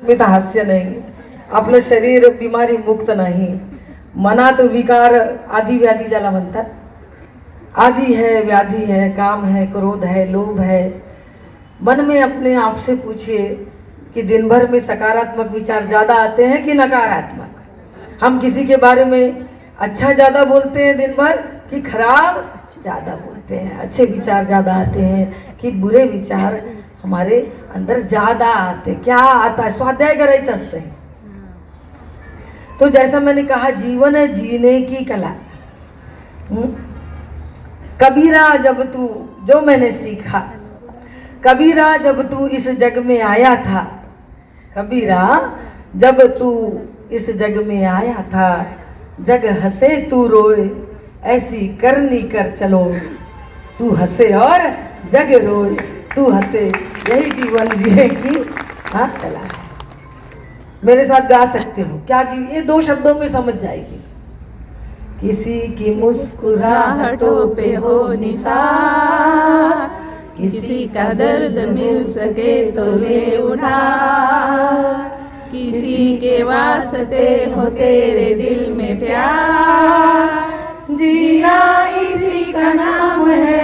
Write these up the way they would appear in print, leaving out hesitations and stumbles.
स्मित हास्य नाही, आपलं शरीर बिमारी मुक्त नाही, मनात विकार आदि व्याधी ज्याला म्हणतात, आदि है, व्याधि है, काम है, क्रोध है, लोभ है। मन में अपने आप से पूछिए कि दिन भर में सकारात्मक विचार ज़्यादा आते हैं कि नकारात्मक। हम किसी के बारे में अच्छा ज़्यादा बोलते हैं दिन भर कि खराब ज़्यादा बोलते हैं, अच्छे विचार ज़्यादा आते हैं कि बुरे विचार हमारे अंदर ज़्यादा आते। क्या आता है? स्वाध्याय करायचं असते। तो जैसा मैंने कहा, जीवन है जीने की कला। कबीरा जब तू, जो मैंने सीखा, कबीरा जब तू इस जग में आया था, कबीरा जब तू इस जग में आया था, जग हंसे तू रोए, ऐसी करनी कर चलो। तू हंसे और जग रोए, तू हंसे, यही जीवन जीने की कला है। मेरे साथ गा सकते हो क्या जी? ये दो शब्दों में समझ जाएगी। किसी की मुस्कुराहटों पे हो निसार, किसी का दर्द मिल सके तो ले उठा, किसी के वास्ते हो तेरे दिल में प्यार, जीना इसी का नाम है।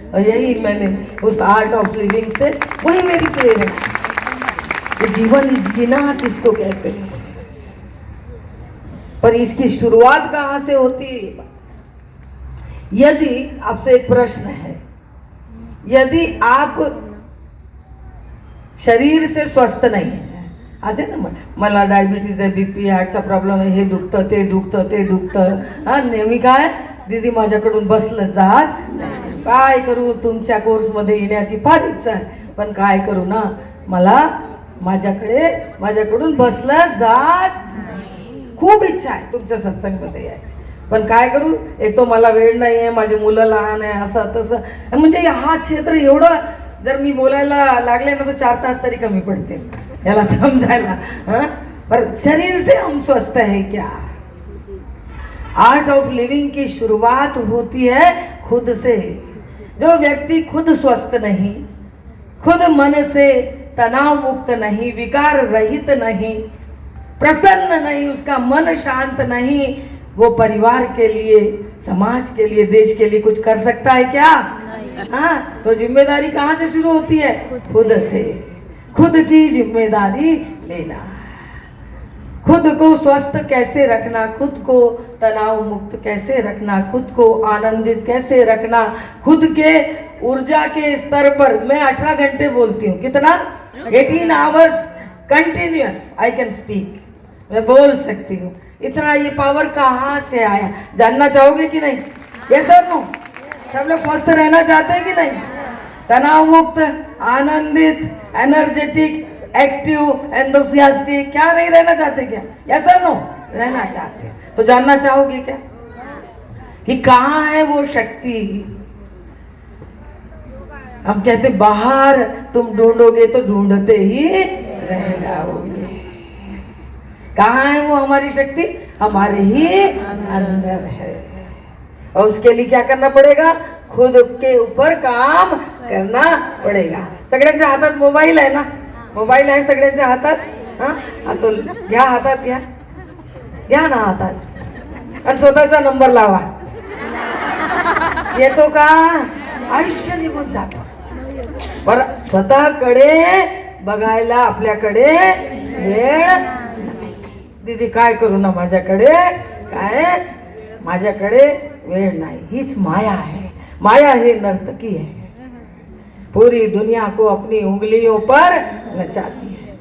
और यही मैंने उस आर्ट ऑफ लिविंग से, वही मेरी प्रेरणा है। जीवन जीना किसको कहते हैं, पर इसकी शुरुआत कहाँ से होती है? यदि आपसे एक प्रश्न है, यदि आप शरीर से स्वस्थ नहीं है, आते ना, मला डायबिटीज आहे, बीपी, हार्टचा प्रॉब्लेम आहे, हे दुखतं ते दुखतं ते दुखतं, हा नेहमी काय दीदी माझ्याकडून बसलं जात नाही, काय करू? तुमच्या कोर्समध्ये येण्याची फार इच्छा आहे, पण काय करू ना, मला माझ्याकडून बसलं जात नाही। खूप इच्छा आहे तुमच्या सत्संगमध्ये यायची, पण काय करू? एक तो मला वेळ नाही आहे, माझी मुलं लहान आहे, असं तसं, म्हणजे हा क्षेत्र एवढं, जर मी बोलायला लागले ना तो 4 तास तरी कमी पडते याला समजायला। पर शरीर से हम स्वस्थ है क्या? आर्ट ऑफ लिविंग की शुरुआत होती है खुद से। जो व्यक्ति खुद स्वस्थ नहीं, खुद मन से तनाव मुक्त नहीं, विकार रहित नहीं, प्रसन्न नहीं, उसका मन शांत नहीं, वो परिवार के लिए, समाज के लिए, देश के लिए कुछ कर सकता है क्या? हाँ, तो जिम्मेदारी कहाँ से शुरू होती है? खुद से। खुद की जिम्मेदारी लेना, खुद को स्वस्थ कैसे रखना, खुद को तनाव मुक्त कैसे रखना, खुद को आनंदित कैसे रखना, खुद के ऊर्जा के स्तर पर। मैं 18 घंटे बोलती हूँ, कितना? 18 hours continuous I can speak, मैं बोल सकती हूँ। इतना ये पावर कहाँ से आया, जानना चाहोगे कि नहीं? ये सर नो, सब लोग स्वस्थ रहना चाहते हैं कि नहीं? तनाव मुक्त, आनंदित, एनर्जेटिक, एक्टिव, एंथुसियास्टिक, क्या नहीं रहना चाहते क्या? यस और नो? रहना चाहते हैं। तो जानना चाहोगे क्या कि कहाँ है वो शक्ति? हम कहते बाहर तुम ढूंढोगे तो ढूंढते ही रह जाओगे। कहाँ है वो हमारी शक्ति? हमारे ही अंदर है। और उसके लिए क्या करना पड़ेगा? खुद के ऊपर काम करना पड़ेगा। सगळ्यांच्या हातात मोबाईल आहे ना, मोबाईल आहे सगळ्यांच्या हातात। हा, तो घ्या हातात, घ्या ना हातात आणि स्वतःचा नंबर लावा। येतो का? आयुष्य निघून जातं। पर स्वतःकडे बघायला आपल्याकडे वेळ नाही। दीदी काय करू ना, माझ्याकडे वेळ नाही। हीच माया है। माया ही नर्तकी है, पूरी दुनिया को अपनी उंगलियों पर नचाती है।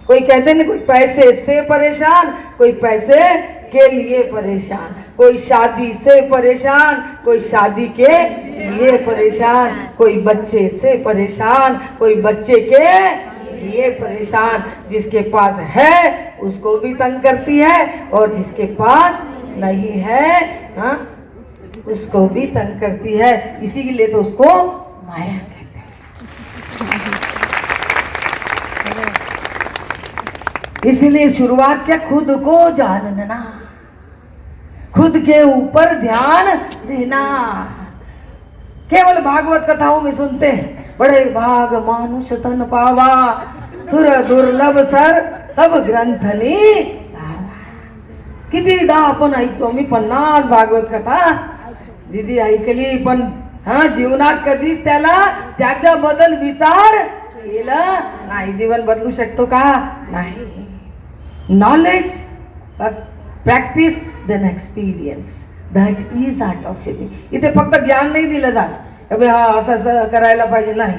कोई कहते नहीं, कोई पैसे से परेशान, कोई पैसे के लिए परेशान, कोई शादी से परेशान, कोई शादी के लिए परेशान, कोई बच्चे से परेशान, कोई बच्चे के लिए परेशान। जिसके पास है उसको भी तंग करती है, और जिसके पास नहीं है, हाँ, उसको भी तंग करती है। इसीलिए तो उसको माया कहते हैं। इसलिए शुरुआत क्या? खुद को जानना, खुद के ऊपर ध्यान देना। केवल भागवत कथाओं में सुनते हैं, बड़े भाग मानुष तन पावा, सुर दुर्लभ सर सब ग्रंथनी कितीदा आपण ऐकतो मी 50 भागवत कथा दीदी ऐकली पण जीवनात कधीच त्याच्याबद्दल विचार केला नाही. जीवन बदलू शकतो का? नाही. Knowledge practice then experience that is art of living. इथे फक्त ज्ञान नाही दिलं जात असं असं करायला पाहिजे नाही.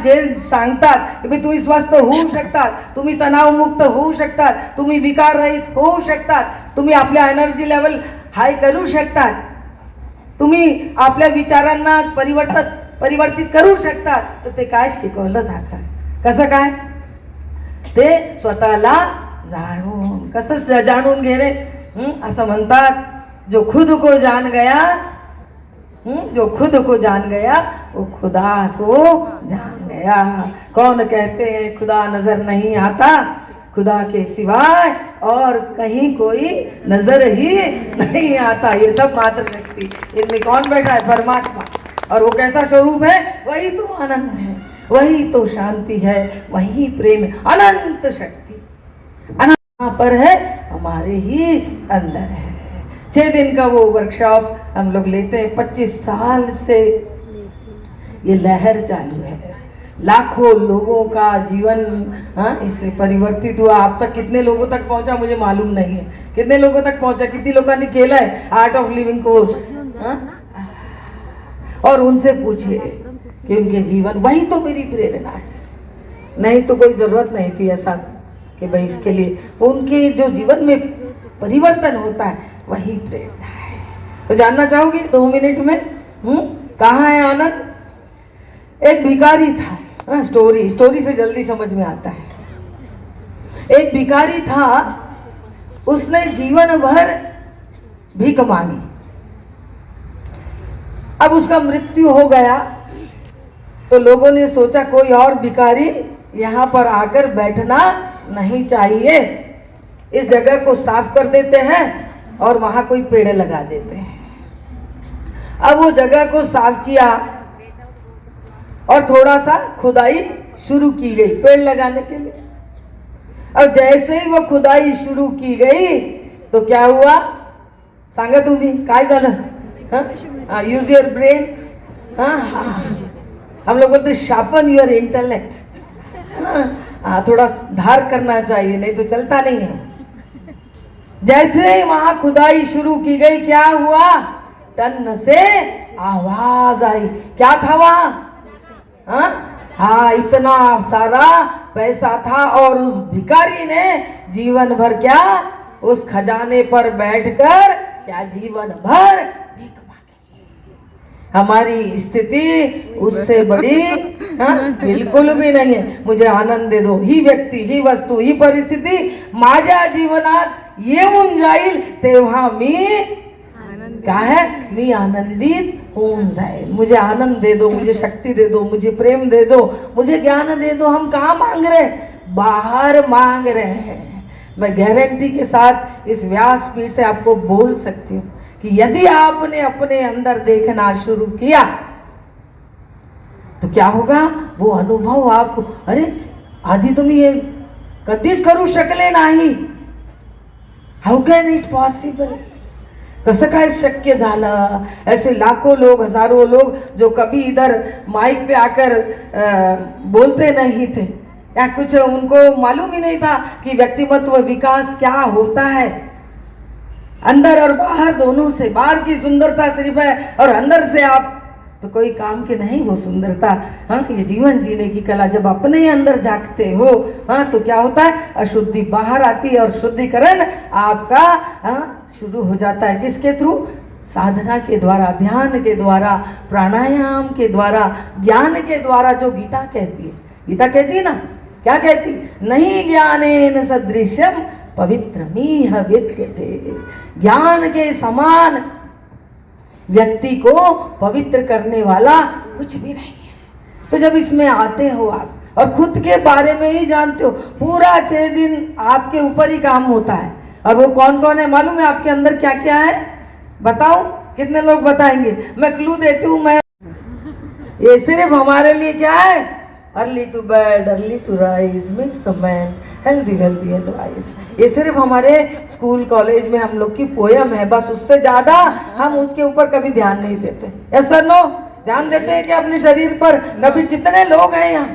जे सांगतात की तुम्ही स्वस्थ होऊ शकतात, तुम्ही तणावमुक्त होऊ शकतात, तुम्ही विकाररहित होऊ शकतात, तुम्ही आपल्या एनर्जी लेवल हाय करू शकतात, तुम्ही आपल्या विचारांना परिवर्तित करू शकतात, तर ते काय शिकवलं जातं. कसं काय? ते स्वतःला जाणून. कसं जाणून घेणे? असं म्हणतात जो खुद को जान गया, जो खुद को जान गया वो खुदा को जान गया. कौन कहते हैं खुदा नजर नहीं आता, खुदा के सिवाय और कहीं कोई नजर ही नहीं आता. ये सब मात्र शक्ति, इनमें कौन बैठा है? परमात्मा. और वो कैसा स्वरूप है? वही तो आनंद है, वही तो शांति है, वही प्रेम, अनंत शक्ति अनंत पर है, हमारे ही अंदर है. 6 दिन का वो वर्कशॉप हम लोग लेते हैं. 25 साल से ये लहर चालू है. लाखों लोगों का जीवन इससे परिवर्तित हुआ. आप तक कितने लोगों तक पहुंचा मुझे मालूम नहीं है. कितने लोगों तक पहुंचा? कितनी लोगों केला है आर्ट ऑफ लिविंग कोर्स. और उनसे पूछिए कि उनके जीवन, वही तो मेरी प्रेरणा है. नहीं तो कोई जरूरत नहीं थी ऐसा कि भाई इसके लिए. उनके जो जीवन में परिवर्तन होता है वही प्रेरणा है. तो जानना चाहोगे 2 मिनट में कहाँ है आनंद? एक भिखारी था. स्टोरी से जल्दी समझ में आता है. एक भिखारी था, उसने जीवन भर भीख मांगी. अब उसका मृत्यु हो गया तो लोगों ने सोचा कोई और भिखारी यहाँ पर आकर बैठना नहीं चाहिए, इस जगह को साफ कर देते हैं और वहां कोई पेड़ लगा देते हैं. अब वो जगह को साफ किया और थोड़ा सा खुदाई शुरू की गई पेड़ लगाने के लिए. अब जैसे ही वो खुदाई शुरू की गई तो क्या हुआ? सांगा तुम्ही काय झालं? Use your brain. हम लोग बोलते शार्पन योर इंटेलेक्ट. थोड़ा धार करना चाहिए, नहीं तो चलता नहीं है. जैसे ही वहां खुदाई शुरू की गई क्या हुआ? टन से आवाज आई. क्या था वहां? इतना सारा पैसा था और उस भिखारी ने जीवन भर क्या उस खजाने पर बैठकर क्या जीवन भर भीख मांगी. हमारी स्थिति उससे बड़ी बिल्कुल भी नहीं है. मुझे आनंद दे दो ही व्यक्ती, ही वस्तू, ही परिस्थिती माझ्या जीवनात येऊन जाईल तेव्हा मी काय मी आनंदित होऊन जाईल. मुझे आनंद दे दो, मुझे शक्ति दे दो, मुझे प्रेम दे दो, मुझे ज्ञान दे दो. हम कहाँ मांग रहे हैं? बाहर मांग रहे हैं. मैं गारंटी के साथ इस व्यासपीठ से आपको बोल सकती हूँ कि यदि आपने अपने अंदर देखना शुरू किया तो क्या होगा? वो अनुभव आपको, अरे आधी तुम्ही हे कधीच करू शकले नाही. How can it possible? कसं काय शक्य झालं? ऐसे लाखों लोग, हजारों लोग जो कभी इधर माइक पे आकर बोलते नहीं थे या कुछ उनको मालूम ही नहीं था कि व्यक्तित्व विकास क्या होता है. अंदर और बाहर दोनों से. बाहर की सुंदरता सिर्फ है और अंदर से आप तो कोई काम की नहीं वो सुंदरता. ये जीवन जीने की कला जब अपने अंदर जागते हो तो क्या होता है? अशुद्धि बाहर आती है और शुद्धिकरण आपका शुरू हो जाता है. किसके थ्रू? साधना के द्वारा, ध्यान के द्वारा, प्राणायाम के द्वारा, ज्ञान के द्वारा. जो गीता कहती है, गीता कहती है ना, क्या कहती? नहीं ज्ञानेन सदृशम पवित्रमीह विद्यते. ज्ञान के समान व्यक्ति को पवित्र करने वाला कुछ भी नहीं है. तो जब इसमें आते हो आप और खुद के बारे में ही जानते हो, पूरा 6 दिन आपके ऊपर ही काम होता है. और वो कौन कौन है मालूम है? आपके अंदर क्या क्या है बताओ? कितने लोग बताएंगे? मैं क्लू देती हूँ. मैं ये सिर्फ हमारे लिए क्या है? Early to bed early to rise makes a man healthy wealthy and wise. ये सिर्फ हमारे स्कूल कॉलेज में हम लोग की पोयम है, बस उससे ज्यादा हम उसके ऊपर कभी ध्यान नहीं देते। Yes sir no? ध्यान देते हैं कि अपने शरीर पर? कभी कितने लोग हैं यहाँ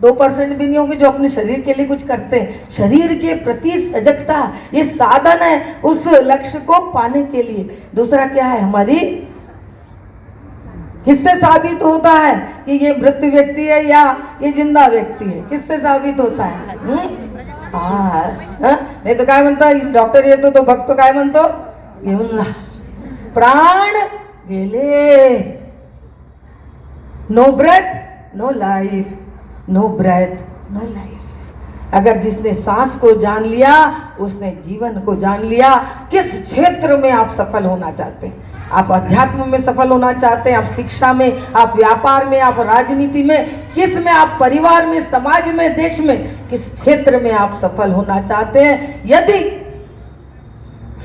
2% भी नहीं होंगे जो अपने शरीर के लिए कुछ करते हैं। शरीर के प्रति सजगता ये साधन है उस लक्ष्य को पाने के लिए। दूसरा क्या है हमारी, किससे साबित होता है कि ये मृत व्यक्ति है या ये जिंदा व्यक्ति है? किससे साबित होता है? नहीं तो काय म्हणतो डॉक्टर येतो तो भक्त काय म्हणतो, येऊन प्राण गेले, no breath no life, no breath no life. अगर जिसने सांस को जान लिया उसने जीवन को जान लिया। किस क्षेत्र में आप सफल होना चाहते हैं? आप अध्यात्म में सफल होना चाहते हैं, आप शिक्षा में, आप व्यापार में, आप राजनीति में, किस में, आप परिवार में, समाज में, देश में, किस क्षेत्र में आप सफल होना चाहते हैं? यदि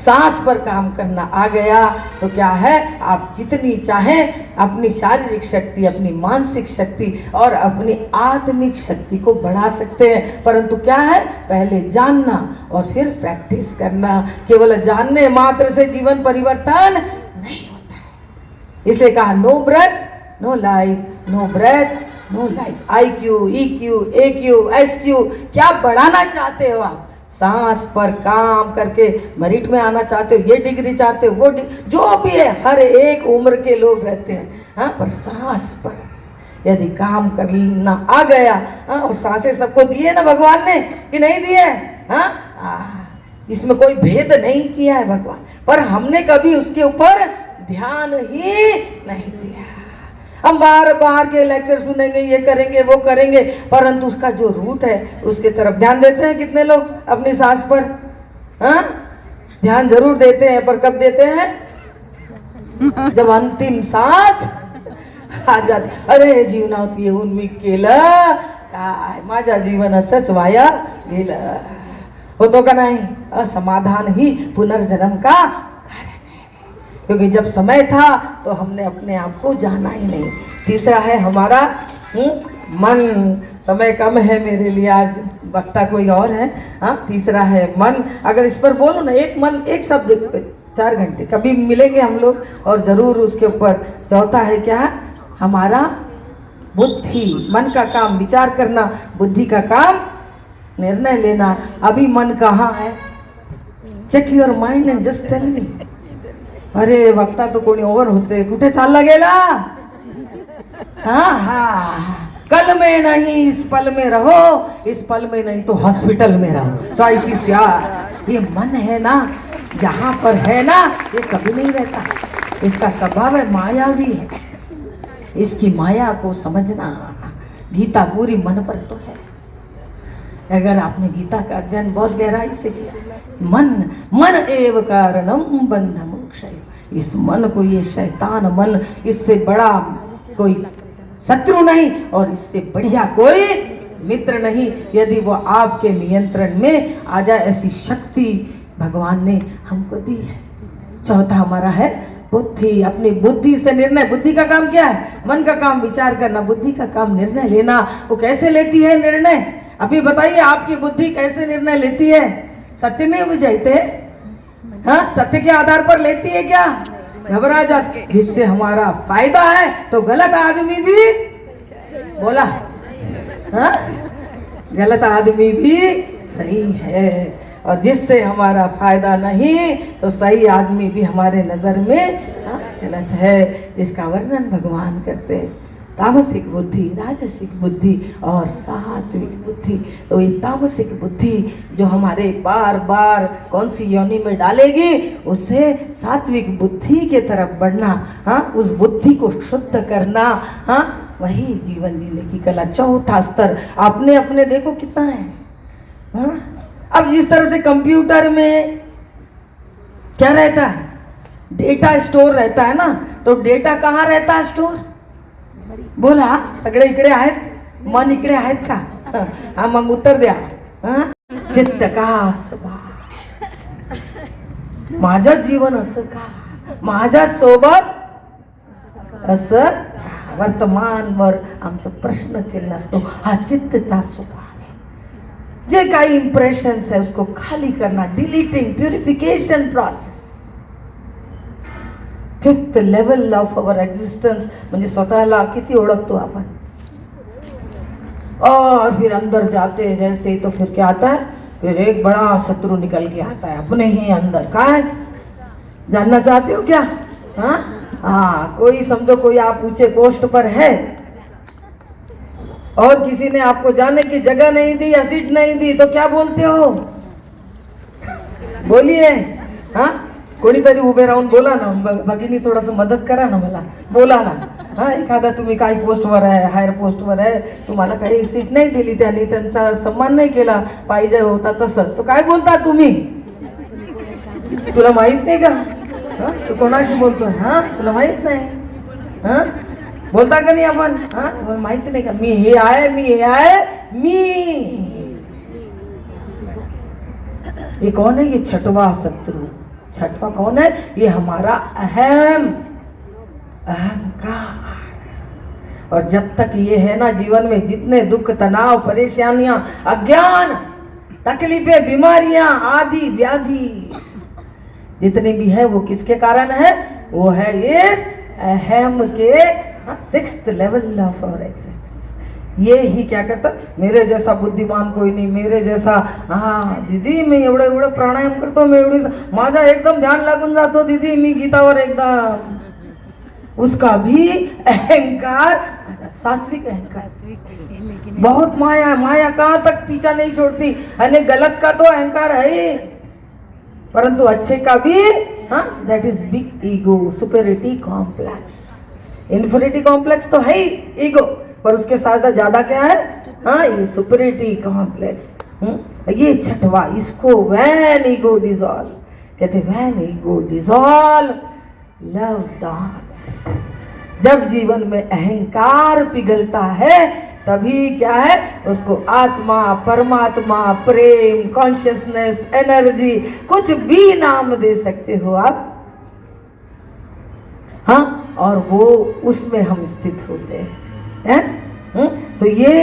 सांस पर काम करना आ गया तो क्या है, आप जितनी चाहें अपनी शारीरिक शक्ति, अपनी मानसिक शक्ति और अपनी आत्मिक शक्ति को बढ़ा सकते हैं। परंतु क्या है, पहले जानना और फिर प्रैक्टिस करना। केवल जानने मात्र से जीवन परिवर्तन नहीं होता है। इसलिए कहा no breath no life, no breath no life. IQ, EQ, AQ, SQ क्या बढ़ाना चाहते हो आप? सांस पर काम करके मेरिट में आना चाहते हो, ये डिग्री चाहते हो, वो जो भी है, हर एक उम्र के लोग रहते हैं। हाँ, पर सांस पर यदि काम करना आ गया, हाँ, और सांसें सबको दिए ना भगवान ने कि नहीं दिए? हाँ, इसमें कोई भेद नहीं किया है भगवान, पर हमने कभी उसके ऊपर ध्यान ही नहीं दिया। हम बार बार के लेक्चर सुनेंगे, ये करेंगे, वो करेंगे, परंतु उसका जो रूट है उसके तरफ ध्यान देते हैं कितने लोग अपनी सांस पर? हाँ, ध्यान जरूर देते हैं, पर कब देते हैं? जब अंतिम सांस आ जाती। अरे जीवनात येऊन मी केलं काय, माझ्या जीवन असंच वाया गेलं, होतो का नहीं? असमाधान ही पुनर्जन्म का, क्योंकि जब समय था तो हमने अपने आप को जाना ही नहीं। तीसरा है हमारा मन। समय कम है मेरे लिए, आज वक्ता कोई और है। हाँ, तीसरा है मन। अगर इस पर बोलो ना, एक मन, एक शब्द पे 4 घंटे कभी मिलेंगे हम लोग, और जरूर उसके ऊपर। चौथा है क्या, हमारा बुद्धि। मन का काम विचार करना, बुद्धि का काम निर्णय लेना। अभी मन कहाँ है? Check your mind and just tell me. अरे वक्ता तो कोणी और होते, कुठे चालला गेला? हाँ, कल में नहीं इस पल में रहो, इस पल में नहीं तो हॉस्पिटल में रहो। चॉइस यार, ये मन है ना, जहाँ पर है ना, ये कभी नहीं रहता। इसका स्वभाव है मायावी है। इसकी माया को समझना। गीता पूरी मन पर तो है। अगर आपने गीता का अध्ययन बहुत गहराई से किया, मन एव कारणम बंध मोक्षय। इस मन को, ये शैतान मन, इससे बड़ा कोई शत्रु नहीं और इससे बढ़िया कोई मित्र नहीं। यदि वो आपके नियंत्रण में आ जाए, ऐसी शक्ति भगवान ने हमको दी है। चौथा हमारा है बुद्धि। अपनी बुद्धि से निर्णय। बुद्धि का काम क्या है? मन का काम विचार करना, बुद्धि का काम निर्णय लेना। वो कैसे लेती है निर्णय? अभी बताइए, आपकी बुद्धि कैसे निर्णय लेती है? सत्य में विजयते, हाँ, सत्य के आधार पर लेती है क्या? घबरा जाती, जिससे हमारा फायदा है तो गलत आदमी भी बोला, हाँ, गलत आदमी भी सही है, और जिससे हमारा फायदा नहीं तो सही आदमी भी हमारे नजर में, हाँ, गलत है। इसका वर्णन भगवान करते हैं। तामसिक बुद्धि, राजसिक बुद्धि और सात्विक बुद्धि। तो ये तामसिक बुद्धि जो हमारे बार बार कौन सी योनि में डालेगी, उससे सात्विक बुद्धि के तरफ बढ़ना, हाँ, उस बुद्धि को शुद्ध करना, हाँ, वही जीवन जीने की कला। चौथा स्तर आपने अपने देखो कितना है, हाँ? अब जिस तरह से कंप्यूटर में क्या रहता है, डेटा स्टोर रहता है ना, तो डेटा कहाँ रहता है स्टोर? बोला, सगळे इकडे आहेत, मन इकडे आहेत का? हा, मग उत्तर द्या. चित्त का स्वभाव, माझं जीवन असं का, माझ्या सोबत असं वर्तमानवर आमचं प्रश्नचिन्ह असतो. हा चित्तचा स्वभाव आहे. जे काही इम्प्रेशन्स है उसको खाली करना, deleting, purification process. Fifth level of our existence म्हणजे स्वतःला किती ओळखतो आपण. और फिर अंदर जाते हैं जैसे तो फिर क्या आता है, फिर एक बड़ा शत्रु निकल के आता है अपने ही अंदर. काय जानना चाहते हो क्या? हाँ, कोई समझो कोई आप ऊंचे पोस्ट पर है और किसी ने आपको जाने की जगह नहीं दी या सीट नहीं दी तो क्या बोलते हो? बोलिए. हाँ, कोणीतरी उभे राहून बोला ना, भगिनी थोडस मदत करा ना मला, बोला ना. हा, एखादा तुम्ही काही पोस्टवर आहे, हायर पोस्टवर आहे, तुम्हाला काही सीट नाही दिली, त्यांनी त्यांचा सन्मान नाही केला पाहिजे होता तसं, तो काय बोलता तुम्ही? तुला माहित नाही का? तू कोणाशी बोलतो? हा, तुला माहित नाही? हा, बोलता का नाही आपण? हा, तुम्हाला माहिती नाही का मी हे आहे, मी हे आहे, मी. ये कौन है? ये छठवा शत्रु. छठवा कौन है? ये हमारा अहम, अहंकार. और जब तक ये है ना जीवन में, जितने दुख, तनाव, परेशानियां, अज्ञान, तकलीफें, बीमारियां, आदि व्याधि जितने भी है वो किसके कारण है? वो है इस अहम के sixth level of our existence. ये ही क्या करता, मेरे जैसा बुद्धिमान कोई नहीं, मेरे जैसा. हाँ दीदी मी एवढं प्राणायाम करतो, मी एवढी, माझा एकदम ध्यान लागून जातो दीदी, मी गीतावर एकदम. उसका भी अहंकार, सात्विक अहंकार. बहुत माया, माया कहाँ तक पीछा नहीं छोड़ती. अने गलत का तो अहंकार है, परंतु अच्छे का भी. हाँ, that is big ego, superiority complex. Infinity complex तो है ही ईगो, पर उसके साथ ज्यादा क्या है? हाँ, ये सुपरिटी कॉम्प्लेक्स. ये छठवा, इसको व्हेन ईगो डिसॉल्व कहते. When ego dissolve love dance. जब जीवन में अहंकार पिघलता है तभी क्या है, उसको आत्मा, परमात्मा, प्रेम, कॉन्शियसनेस, एनर्जी, कुछ भी नाम दे सकते हो आप. हाँ, और वो उसमें हम स्थित होते हैं. यस. तो ये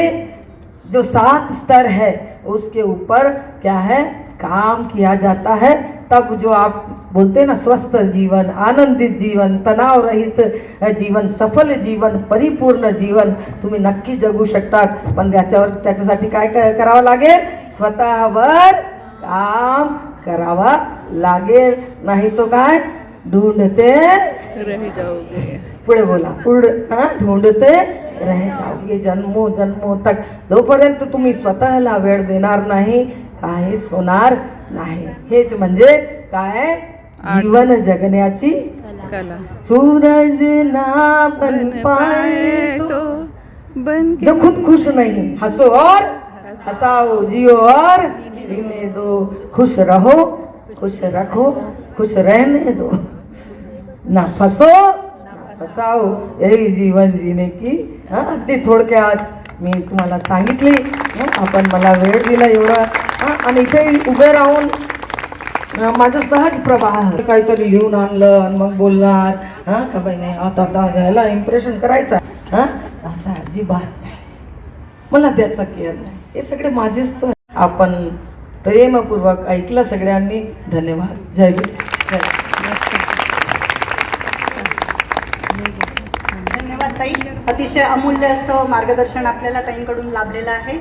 जो 7 स्तर है उसके ऊपर क्या है, काम किया जाता है. तब जो आप बोलते हैं ना, स्वस्थ जीवन, आनंदित जीवन, तणाव रहित जीवन, सफल जीवन, परिपूर्ण जीवन तुम्ही नक्की जगू शकतात. पण त्याच्यासाठी काय करावं लागेल? स्वतःवर काम करावा लागेल. नाही तो काय, ढूंढते रह जाओगे. पुढे बोला, ढूंढते रह जाओगे जन्मों जन्मों तक. जोपर्यंत तुम्ही स्वतःला वेळ देणार नाही काहीच होणार नाही. हेच म्हणजे काय, जीवन जगण्याची कला. सूरज ना बन पाए तो बन के जो खुद खुश नहीं, हंसो और हंसाओ, जियो और जीने दो, खुश रहो, खुश रखो, खुश रहने दो, ना फसो फसाओ. यही जीवन जीने की. अगदी थोडक्यात मी तुम्हाला सांगितली. आपण मला वेळ दिला एवढा. आणि इथे उभे राहून माझं सहज प्रवाह, काहीतरी लिहून आणलं आणि मग बोलणार. का बाई नाही आता याला इम्प्रेशन करायचा, असं अजिबात नाही. मला त्याचा केअर नाही. हे सगळे माझेच तर. आपण प्रेमपूर्वक ऐकलं सगळ्यांनी. धन्यवाद. जय गुरु. जय. धन्यवाद ताई. अतिशय अमूल्य असं मार्गदर्शन आपल्याला ताईंकडून लाभलेलं आहे.